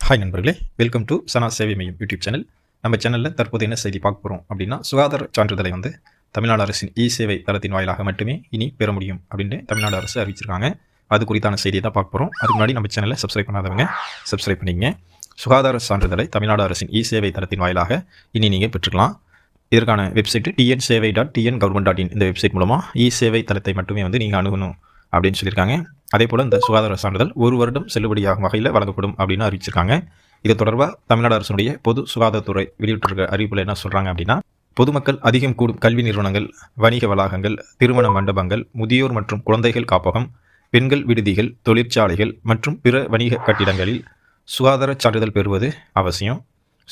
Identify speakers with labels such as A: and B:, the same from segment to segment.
A: Hi நண்பர்களே, welcome to சனா சேவை மையம் யூடியூப் சேனல். நம்ம சேனலில் தற்போது என்ன செய்தி பார்க்க போகிறோம் அப்படின்னா, சுகாதார சான்றிதழை தமிழ்நாடு அரசின் சேவை தளத்தின் வாயிலாக மட்டுமே இனி பெற முடியும் அப்படின்னு தமிழ்நாடு அரசு அறிவிச்சிருக்காங்க. அது குறித்தான செய்தியை தான் பார்க்க போகிறோம். அதுக்கு முன்னாடி நம்ம சேனலை சப்ஸ்கிரைப் பண்ணாதவங்க சப்ஸ்கிரைப் பண்ணிங்க. சுகாதார சான்றிதழை தமிழ்நாடு அரசின் சேவை தளத்தின் வாயிலாக இனி நீங்கள் பெற்றுக்கலாம். இதற்கான வெப்சைட்டு tnsevai.tn.government.in இந்த வெப்சைட் மூலமாக சேவை தளத்தை மட்டுமே நீங்கள் அணுகணும் அப்படின்னு சொல்லியிருக்காங்க. அதே போல் இந்த சுகாதார சான்றிதழ் 1 வருடம் செல்லுபடியாகும் வகையில் வழங்கப்படும் அப்படின்னு அறிவிச்சிருக்காங்க. இது தொடர்பாக தமிழ்நாடு அரசுடைய பொது சுகாதாரத்துறை வெளியிட்டிருக்க அறிவிப்பில் என்ன சொல்கிறாங்க அப்படின்னா, பொதுமக்கள் அதிகம் கூடும் கல்வி நிறுவனங்கள், வணிக வளாகங்கள், திருமண மண்டபங்கள், முதியோர் மற்றும் குழந்தைகள் காப்பகம், பெண்கள் விடுதிகள், தொழிற்சாலைகள் மற்றும் பிற வணிக கட்டிடங்களில் சுகாதார சான்றிதழ் பெறுவது அவசியம்.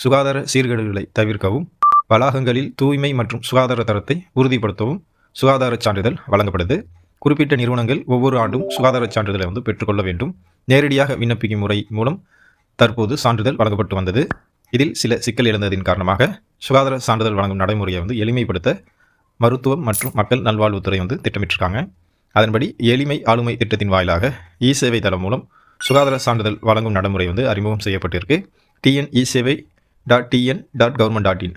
A: சுகாதார சீர்கேடுகளை தவிர்க்கவும், வளாகங்களில் தூய்மை மற்றும் சுகாதார தரத்தை உறுதிப்படுத்தவும் சுகாதார சான்றிதழ் வழங்கப்படுது. குறிப்பிட்ட நிறுவனங்கள் ஒவ்வொரு ஆண்டும் சுகாதார சான்றிதழை பெற்றுக்கொள்ள வேண்டும். நேரடியாக விண்ணப்பிக்கும் முறை மூலம் தற்போது சான்றிதழ் வழங்கப்பட்டு வந்தது. இதில் சில சிக்கல் எழுந்ததின் காரணமாக சுகாதார சான்றிதழ் வழங்கும் நடைமுறையை எளிமைப்படுத்த மருத்துவம் மற்றும் மக்கள் நல்வாழ்வுத்துறை திட்டமிட்டிருக்காங்க. அதன்படி எளிமை ஆளுமை திட்டத்தின் வாயிலாக சேவை தளம் மூலம் சுகாதார சான்றிதழ் வழங்கும் நடைமுறை அறிமுகம் செய்யப்பட்டிருக்கு. tnsevai.tn.government.in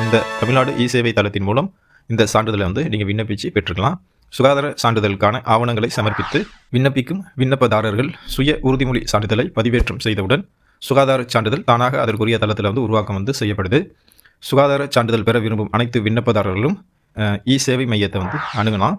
A: இந்த தமிழ்நாடு சேவை தளத்தின் மூலம் இந்த சான்றிதழை நீங்கள் விண்ணப்பித்து பெற்றுக்கலாம். சுகாதார சான்றிதழுக்கான ஆவணங்களை சமர்ப்பித்து விண்ணப்பிக்கும் விண்ணப்பதாரர்கள் சுய உறுதிமொழி சான்றிதழை பதிவேற்றம் செய்தவுடன் சுகாதார சான்றிதழ் தானாக அதற்குரிய தளத்தில் உருவாக்கம் செய்யப்படுது. சுகாதார சான்றிதழ் பெற விரும்பும் அனைத்து விண்ணப்பதாரர்களும் சேவை மையத்தை அணுகலாம்.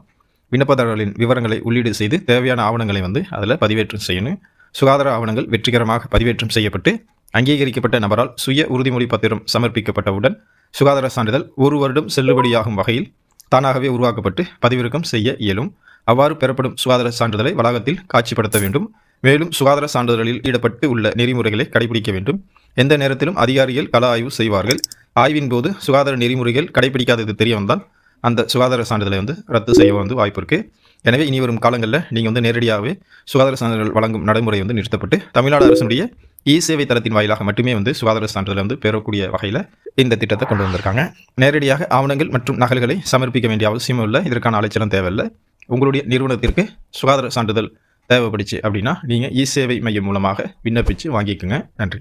A: விண்ணப்பதாரர்களின் விவரங்களை உள்ளீடு செய்து தேவையான ஆவணங்களை அதில் பதிவேற்றம் செய்யணும். சுகாதார ஆவணங்கள் வெற்றிகரமாக பதிவேற்றம் செய்யப்பட்டு அங்கீகரிக்கப்பட்ட நபரால் சுய உறுதிமொழி பத்திரம் சமர்ப்பிக்கப்பட்டவுடன் சுகாதார சான்றிதழ் 1 வருடம் செல்லுபடியாகும் வகையில் தானாகவே உருவாக்கப்பட்டு பதிவிறக்கம் செய்ய இயலும். அவ்வாறு பெறப்படும் சுகாதார சான்றிதழை வளாகத்தில் காட்சிப்படுத்த வேண்டும். மேலும் சுகாதார சான்றிதழில் ஈடுபட்டு உள்ள நெறிமுறைகளை கடைபிடிக்க வேண்டும். எந்த நேரத்திலும் அதிகாரிகள் கள ஆய்வு செய்வார்கள். ஆய்வின் போது சுகாதார நெறிமுறைகள் கடைபிடிக்காதது தெரிய வந்தால் அந்த சுகாதார சான்றிதழை ரத்து செய்ய வாய்ப்பு இருக்குது. எனவே இனி வரும் காலங்களில் நீங்கள் நேரடியாகவே சுகாதார சான்றிதழ் வழங்கும் நடைமுறை நிறுத்தப்பட்டு தமிழ்நாடு அரசுடைய சேவை தளத்தின் வாயிலாக மட்டுமே சுகாதார சான்றிதழ் பெறக்கூடிய வகையில் இந்த திட்டத்தை கொண்டு வந்திருக்காங்க. நேரடியாக ஆவணங்கள் மற்றும் நகல்களை சமர்ப்பிக்க வேண்டிய அவசியமும் இல்லை. இதற்கான அலைச்சலும் தேவையில்லை. உங்களுடைய நிறுவனத்திற்கு சுகாதார சான்றிதழ் தேவைப்படுச்சு அப்படின்னா நீங்கள் சேவை மையம் மூலமாக விண்ணப்பித்து வாங்கிக்கோங்க. நன்றி.